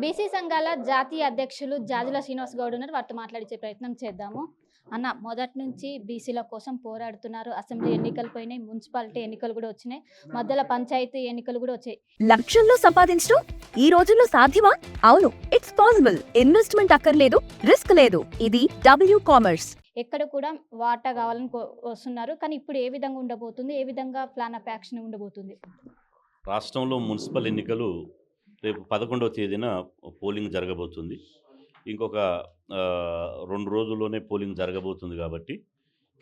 BC సంఘాల జాతీయ అధ్యక్షులు జాజుల శ్రీనివాస్ గౌడ్ ఉన్నారు. వారితో మాట్లాడించే ప్రయత్నం చేద్దాము. అన్న, మొదటి నుంచి బీసీల కోసం పోరాడుతున్నారు. అసెంబ్లీ ఎన్నికలు పోయినాయి, మున్సిపాలిటీ ఎన్నికలు కూడా వచ్చినాయి, మధ్యలో పంచాయతీ ఎన్నికలు కూడా వచ్చాయి. లక్షల్లో సంపాదించడం ఈ రోజుల్లో సాధ్యమా? అవును, ఇట్స్ పాసిబుల్. ఇన్వెస్ట్మెంట్ అక్కర్లేదు, రిస్క్ లేదు. ఇది డబ్ల్యూ కామర్స్. ఎక్కడ కూడా వాటా కావాలని వస్తున్నారు. కానీ ఇప్పుడు ఏ విధంగా ఉండబోతుంది, ఏ విధంగా ప్లాన్ ఆఫ్ యాక్షన్ ఉండబోతుంది? రాష్ట్రంలో మున్సిపల్ ఎన్నికలు రేపు 11వ తేదీన పోలింగ్ జరగబోతుంది. ఇంకొక 2 రోజుల్లోనే పోలింగ్ జరగబోతుంది కాబట్టి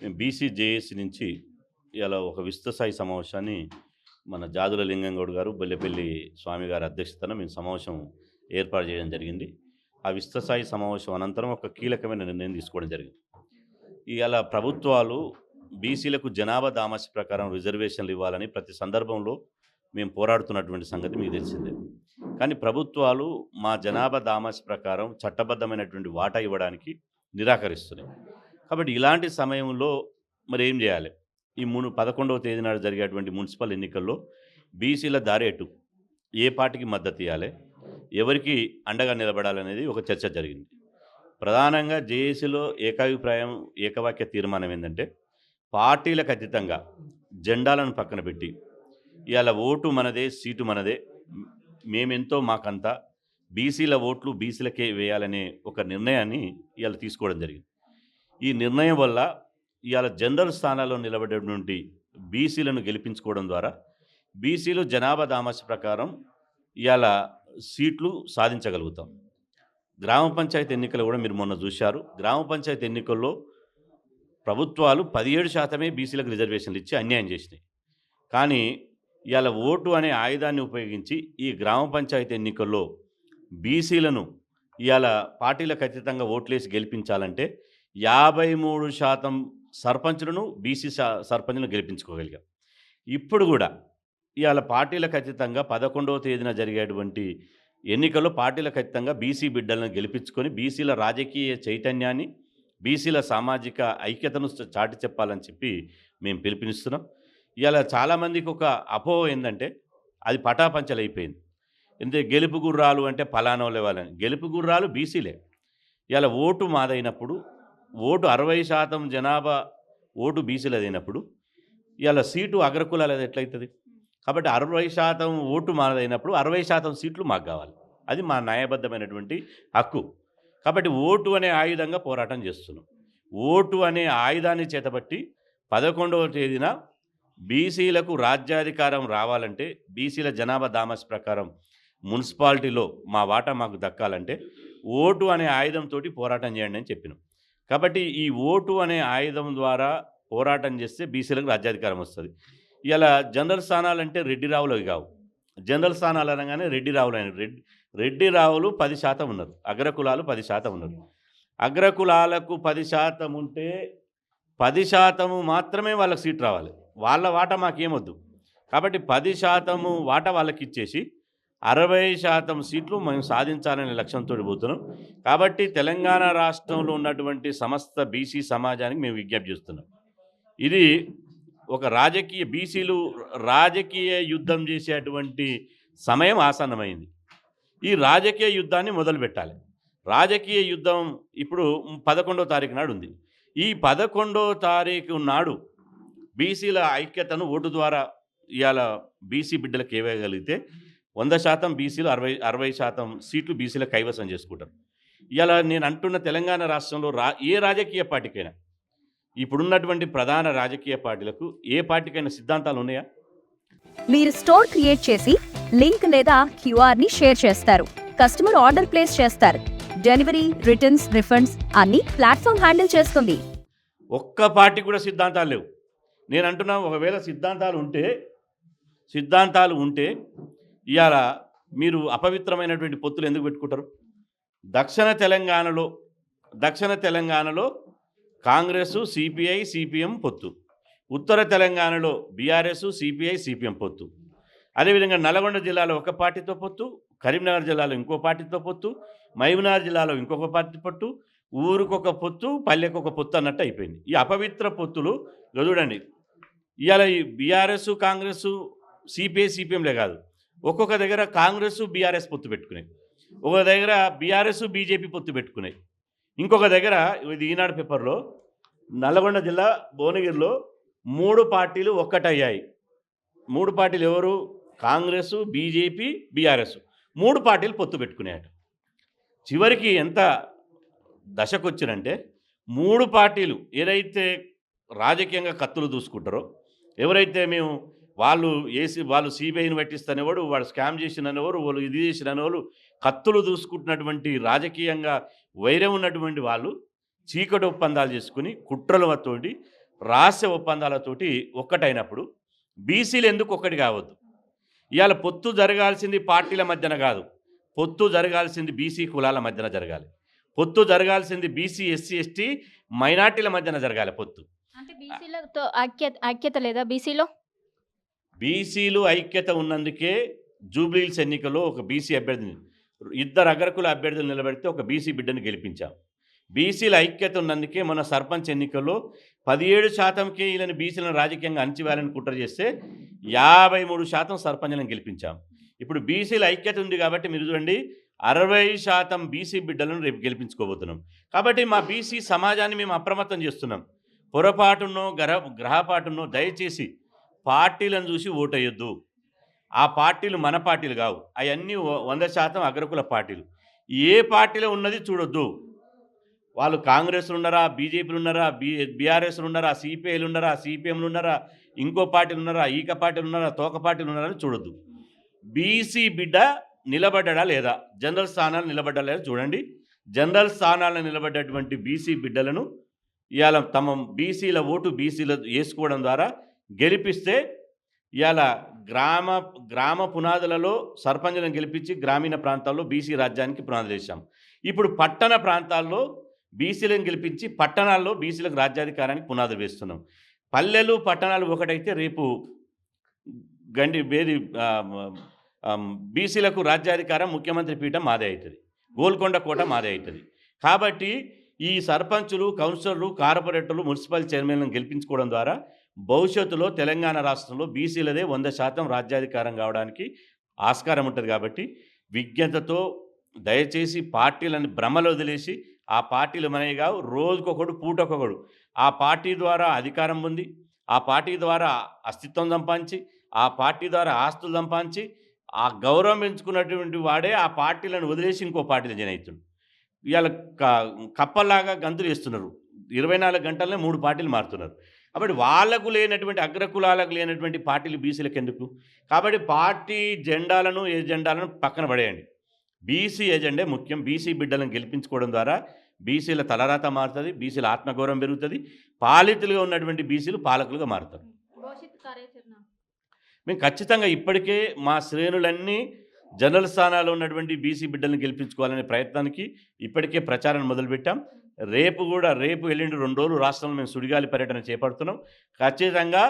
మేము బీసీ జేఏసీ నుంచి ఇలా ఒక విస్తృతస్థాయి సమావేశాన్ని మన జాజుల లింగంగౌడ్ గారు, బెల్లెపల్లి స్వామి గారి అధ్యక్షతన మేము సమావేశం ఏర్పాటు చేయడం జరిగింది. ఆ విస్తృతస్థాయి సమావేశం అనంతరం ఒక కీలకమైన నిర్ణయం తీసుకోవడం జరిగింది. ఇలా ప్రభుత్వాలు బీసీలకు జనాభా దామాష ప్రకారం రిజర్వేషన్లు ఇవ్వాలని ప్రతి సందర్భంలో మేము పోరాడుతున్నటువంటి సంగతి మీకు తెలిసిందే. కానీ ప్రభుత్వాలు మా జనాభా దామాష ప్రకారం చట్టబద్ధమైనటువంటి వాటా ఇవ్వడానికి నిరాకరిస్తున్నాయి. కాబట్టి ఇలాంటి సమయంలో మరి ఏం చేయాలి? ఈ 11వ తేదీ నాడు జరిగేటువంటి మున్సిపల్ ఎన్నికల్లో బీసీల దారి ఎటు, ఏ పార్టీకి మద్దతు ఇవ్వాలి, ఎవరికి అండగా నిలబడాలనేది ఒక చర్చ జరిగింది. ప్రధానంగా జేఏసీలో ఏకాభిప్రాయం, ఏకవాక్య తీర్మానం ఏంటంటే పార్టీలకు అతీతంగా జెండాలను పక్కన పెట్టి ఇవాళ ఓటు మనదే, సీటు మనదే, మేమెంతో మాకంతా, బీసీల ఓట్లు బీసీలకే వేయాలనే ఒక నిర్ణయాన్ని ఇవాళ తీసుకోవడం జరిగింది. ఈ నిర్ణయం వల్ల ఇవాళ జనరల్ స్థానాల్లో నిలబడేటువంటి బీసీలను గెలిపించుకోవడం ద్వారా బీసీలు జనాభా దామాష ప్రకారం ఇవాళ సీట్లు సాధించగలుగుతాం. గ్రామ పంచాయతీ ఎన్నికలు కూడా మీరు మొన్న చూశారు. గ్రామ పంచాయతీ ఎన్నికల్లో ప్రభుత్వాలు 17% బీసీలకు రిజర్వేషన్లు ఇచ్చి అన్యాయం చేసినాయి. కానీ ఇవాళ ఓటు అనే ఆయుధాన్ని ఉపయోగించి ఈ గ్రామ పంచాయతీ ఎన్నికల్లో బీసీలను ఇవాళ పార్టీలకు అతీతంగా ఓట్లేసి గెలిపించాలంటే 53% సర్పంచులను బీసీ సర్పంచులను గెలిపించుకోగలిగాం. ఇప్పుడు కూడా ఇవాళ పార్టీలకు అతీతంగా 11వ తేదీన జరిగేటువంటి ఎన్నికల్లో పార్టీలకు అతీతంగా బీసీ బిడ్డలను గెలిపించుకొని బీసీల రాజకీయ చైతన్యాన్ని, బీసీల సామాజిక ఐక్యతను చాటి చెప్పాలని చెప్పి మేము పిలుపునిస్తున్నాం. ఇవాళ చాలామందికి ఒక అపోహ ఏంటంటే అది పటాపంచలైపోయింది. ఎందుకంటే గెలుపు గుర్రాలు అంటే పలానా వాళ్ళని, గెలుపు గుర్రాలు బీసీలే. ఇవాళ ఓటు మాదైనప్పుడు, ఓటు 60% జనాభా ఓటు బీసీలదైనప్పుడు ఇవాళ సీటు అగ్రకులాలది ఎట్లయితుంది? కాబట్టి 60% ఓటు మాదైనప్పుడు 60% సీట్లు మాకు కావాలి. అది మా న్యాయబద్ధమైనటువంటి హక్కు. కాబట్టి ఓటు అనే ఆయుధంగా పోరాటం చేస్తున్నాం. ఓటు అనే ఆయుధాన్ని చేతబట్టి 11వ తేదీన బీసీలకు రాజ్యాధికారం రావాలంటే, బీసీల జనాభా దామాష ప్రకారం మున్సిపాలిటీలో మా వాటా మాకు దక్కాలంటే ఓటు అనే ఆయుధంతో పోరాటం చేయండి అని చెప్పినాం. కాబట్టి ఈ ఓటు అనే ఆయుధం ద్వారా పోరాటం చేస్తే బీసీలకు రాజ్యాధికారం వస్తుంది. ఇలా జనరల్ స్థానాలంటే రెడ్డి రావులు కావు. జనరల్ స్థానాలు అనగానే రెడ్డి రావులు అయిన రెడ్డి రావులు 10% ఉన్నారు, అగ్రకులాలు 10% ఉన్నారు. అగ్రకులాలకు 10% ఉంటే 10% మాత్రమే వాళ్ళకి సీట్ రావాలి. వాళ్ళ వాటా మాకేమొద్దు. కాబట్టి 10% వాటా వాళ్ళకి ఇచ్చేసి 60% సీట్లు మేము సాధించాలనే లక్ష్యంతో పోతున్నాం. కాబట్టి తెలంగాణ రాష్ట్రంలో ఉన్నటువంటి సమస్త బీసీ సమాజానికి మేము విజ్ఞప్తి చేస్తున్నాం. ఇది ఒక బీసీలు రాజకీయ యుద్ధం చేసేటువంటి సమయం ఆసన్నమైంది. ఈ రాజకీయ యుద్ధాన్ని మొదలుపెట్టాలి. రాజకీయ యుద్ధం ఇప్పుడు 11వ తారీఖు నాడు ఉంది. ఈ 11వ తారీఖు నాడు బీసీల ఐక్యతను ఓటు ద్వారా ఇవాళ బీసీ బిడ్డలకు ఇవ్వగలిగితే 100% బీసీలు 60% సీట్లు బీసీలకు కైవసం చేసుకుంటారు. ఇవాళ నేను అంటున్న తెలంగాణ రాష్ట్రంలో ఏ రాజకీయ పార్టీకైనా, ఇప్పుడున్నటువంటి ప్రధాన రాజకీయ పార్టీలకు ఏ పార్టీకైనా సిద్ధాంతాలు ఉన్నాయా? మీరు స్టోర్ క్రియేట్ చేసి లింక్ లేదా క్యూఆర్ ని షేర్ చేస్తారు. కస్టమర్ ఆర్డర్ ప్లేస్ చేస్తారు. డెలివరీ, రిటర్న్స్, రిఫండ్స్ అన్ని ప్లాట్ఫామ్ హ్యాండిల్ చేస్తుంది. ఒక్క పార్టీ కూడా సిద్ధాంతాలు లేవు. నేను అంటున్నా, ఒకవేళ సిద్ధాంతాలు ఉంటే ఇవాళ మీరు అపవిత్రమైనటువంటి పొత్తులు ఎందుకు పెట్టుకుంటారు? దక్షిణ తెలంగాణలో కాంగ్రెస్, సిపిఐ, సిపిఎం పొత్తు. ఉత్తర తెలంగాణలో బీఆర్ఎస్, సిపిఐ, సిపిఎం పొత్తు. అదేవిధంగా నల్గొండ జిల్లాలో ఒక పార్టీతో పొత్తు, కరీంనగర్ జిల్లాలో ఇంకో పార్టీతో పొత్తు, మహబూబ్నగర్ జిల్లాలో ఇంకొక పార్టీ పొత్తు, ఊరికొక పొత్తు, పల్లెకొక పొత్తు అన్నట్టు అయిపోయింది. ఈ అపవిత్ర పొత్తులు చూడండి. ఇవాళ ఈ బీఆర్ఎస్, కాంగ్రెస్, సిపిఐ, సిపిఎంలే కాదు, ఒక్కొక్క దగ్గర కాంగ్రెస్, బీఆర్ఎస్ పొత్తు పెట్టుకునేది. ఒక దగ్గర బీఆర్ఎస్ బీజేపీ పొత్తు పెట్టుకున్నాయి. ఇంకొక దగ్గర ఇది ఈనాడు పేపర్లో నల్గొండ జిల్లా భువనగిరిలో 3 పార్టీలు ఒక్కటయ్యాయి. 3 పార్టీలు ఎవరు? కాంగ్రెస్, బీజేపీ, బీఆర్ఎస్ 3 పార్టీలు పొత్తు పెట్టుకున్నాయట. చివరికి ఎంత దశకొచ్చినంటే 3 పార్టీలు ఏదైతే రాజకీయంగా కత్తులు దూసుకుంటారో, ఎవరైతే మేము వాళ్ళు సిబిఐని పట్టిస్తానేవాడు, వాడు స్కామ్ చేసిననేవారు, వాళ్ళు ఇది చేసిననేవాళ్ళు, కత్తులు దూసుకుంటున్నటువంటి రాజకీయంగా వైరం ఉన్నటువంటి వాళ్ళు చీకటి ఒప్పందాలు చేసుకుని కుట్రలతోటి రహస్య ఒప్పందాలతోటి ఒక్కటైనప్పుడు బీసీలు ఎందుకు ఒక్కటి కావద్దు? ఇవాళ పొత్తు జరగాల్సింది పార్టీల మధ్యన కాదు, పొత్తు జరగాల్సింది బీసీ కులాల మధ్యన జరగాలి. పొత్తు జరగాల్సింది బీసీ, ఎస్సీ, ఎస్టీ, మైనార్టీల మధ్యన జరగాలి పొత్తు. అంటే బీసీలతో ఐక్యత లేదా బీసీలో? బీసీలు ఐక్యత ఉన్నందుకే జూబ్లీహిల్స్ ఎన్నికల్లో ఒక బీసీ అభ్యర్థిని, 2 అగ్రకుల అభ్యర్థులు నిలబెడితే ఒక బీసీ బిడ్డను గెలిపించాం. బీసీల ఐక్యత ఉన్నందుకే మన సర్పంచ్ ఎన్నికల్లో 17%కే వీళ్ళని బీసీలను రాజకీయంగా అణచివేయాలని కుట్ర చేస్తే 53% సర్పంచ్లను గెలిపించాం. ఇప్పుడు బీసీల ఐక్యత ఉంది కాబట్టి మీరు చూడండి 60% బీసీ బిడ్డలను రేపు గెలిపించుకోబోతున్నాం. కాబట్టి మా బీసీ సమాజాన్ని మేము అప్రమత్తం చేస్తున్నాం. పొరపాటునో గ్రహపాటునో దయచేసి పార్టీలను చూసి ఓటేయొద్దు. ఆ పార్టీలు మన పార్టీలు కావు, అవన్నీ 100% అగ్రకుల పార్టీలు. ఏ పార్టీలో ఉన్నది చూడొద్దు. వాళ్ళు కాంగ్రెస్లు ఉన్నారా, బీజేపీలు ఉన్నారా, బీఆర్ఎస్లు ఉన్నారా, సిపిఐలు ఉన్నారా, సిపిఎంలు ఉన్నారా, ఇంకో పార్టీలు ఉన్నారా, ఈక పార్టీలు ఉన్నారా, తోక పార్టీలు ఉన్నారా అని చూడొద్దు. బీసీ బిడ్డ నిలబడ్డా లేదా, జనరల్ స్థానాలు నిలబడ్డా లేదా చూడండి. జనరల్ స్థానాలను నిలబడ్డటువంటి బీసీ బిడ్డలను ఇవాళ తమ బీసీల ఓటు బీసీల వేసుకోవడం ద్వారా గెలిపిస్తే ఇవాళ గ్రామ పునాదులలో సర్పంచులను గెలిపించి గ్రామీణ ప్రాంతాల్లో బీసీ రాజ్యానికి పునాదులు వేసాం. ఇప్పుడు పట్టణ ప్రాంతాల్లో బీసీలను గెలిపించి పట్టణాల్లో బీసీలకు రాజ్యాధికారానికి పునాదులు వేస్తున్నాం. పల్లెలు పట్టణాలు ఒకటైతే రేపు బీసీలకు రాజ్యాధికారం ముఖ్యమంత్రి పీఠం మాదే అవుతుంది, గోల్కొండ కోట మాదే అవుతుంది. కాబట్టి ఈ సర్పంచులు, కౌన్సిలర్లు, కార్పొరేటర్లు, మున్సిపల్ చైర్మన్లను గెలిపించుకోవడం ద్వారా భవిష్యత్తులో తెలంగాణ రాష్ట్రంలో బీసీలదే 100% రాజ్యాధికారం కావడానికి ఆస్కారం ఉంటుంది. కాబట్టి విజ్ఞతతో దయచేసి పార్టీలను భ్రమలు వదిలేసి, ఆ పార్టీలు మనవి కావు, రోజుకొకడు పూటొకడు ఆ పార్టీ ద్వారా అధికారం పొంది, ఆ పార్టీ ద్వారా అస్తిత్వం సంపాదించి, ఆ పార్టీ ద్వారా ఆస్తులు సంపాదించి, ఆ గౌరవం పెంచుకున్నటువంటి వాడే ఆ పార్టీలను వదిలేసి ఇంకో పార్టీలు జాయిన్ అవుతుంది. ఇవాళ కప్పల్లాగా గంతులు వేస్తున్నారు, 24 గంటలనే 3 పార్టీలు మారుతున్నారు. కాబట్టి వాళ్లకు లేనటువంటి అగ్రకులాలకు లేనటువంటి పార్టీలు బీసీలకు ఎందుకు? కాబట్టి పార్టీ జెండాలను ఎజెండాలను పక్కన పడేయండి. బీసీ ఎజెండే ముఖ్యం. బీసీ బిడ్డలను గెలిపించుకోవడం ద్వారా బీసీల తలరాత మారుతుంది, బీసీల ఆత్మగౌరవం పెరుగుతుంది, పాలితులుగా ఉన్నటువంటి బీసీలు పాలకులుగా మారుతారు. మేము ఖచ్చితంగా ఇప్పటికే మా శ్రేణులన్నీ జనరల్ స్థానాల్లో ఉన్నటువంటి బీసీ బిడ్డలను గెలిపించుకోవాలనే ప్రయత్నానికి ఇప్పటికే ప్రచారాన్ని మొదలుపెట్టాం. రేపు ఎల్లుండి 2 రోజులు రాష్ట్రంలో మేము సుడిగాలి పర్యటన చేపడుతున్నాం. ఖచ్చితంగా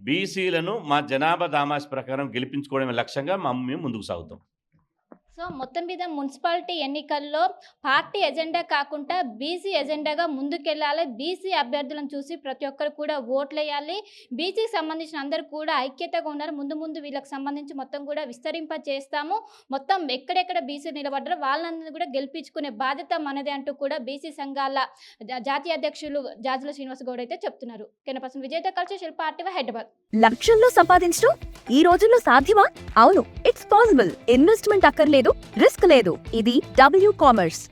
బీసీలను మా జనాభా దామాష ప్రకారం గెలిపించుకోవడమే లక్ష్యంగా మేము ముందుకు సాగుతాం. సో మొత్తం మీద మున్సిపాలిటీ ఎన్నికల్లో పార్టీ ఎజెండా కాకుండా బీసీ ఎజెండాగా ముందుకెళ్ళాలి. బీసీ అభ్యర్థులను చూసి ప్రతి ఒక్కరు కూడా ఓట్లు వేయాలి. బీసీకి సంబంధించిన అందరూ కూడా ఐక్యతగా ఉన్నారు. ముందు వీళ్ళకి సంబంధించి మొత్తం కూడా విస్తరింప చేస్తాము. మొత్తం ఎక్కడెక్కడ బీసీ నిలబడ్డారో వాళ్ళందరూ కూడా గెలిపించుకునే బాధ్యత మనదే అంటూ కూడా బీసీ సంఘాల జాతీయ అధ్యక్షులు జాజుల శ్రీనివాస్ గౌడ్ అయితే చెప్తున్నారు. కెనపర్సన్ విజయ్తో కలిసి శిల్ప RTV హైదరాబాద్. లక్షల్లో సంపాదించడం ఈ రోజుల్లో సాధ్యమా? అవును, ఇట్స్ పాసిబుల్. ఇన్వెస్ట్మెంట్ అక్కర్లేదు, రిస్క్ లేదు. ఇది W కామర్స్.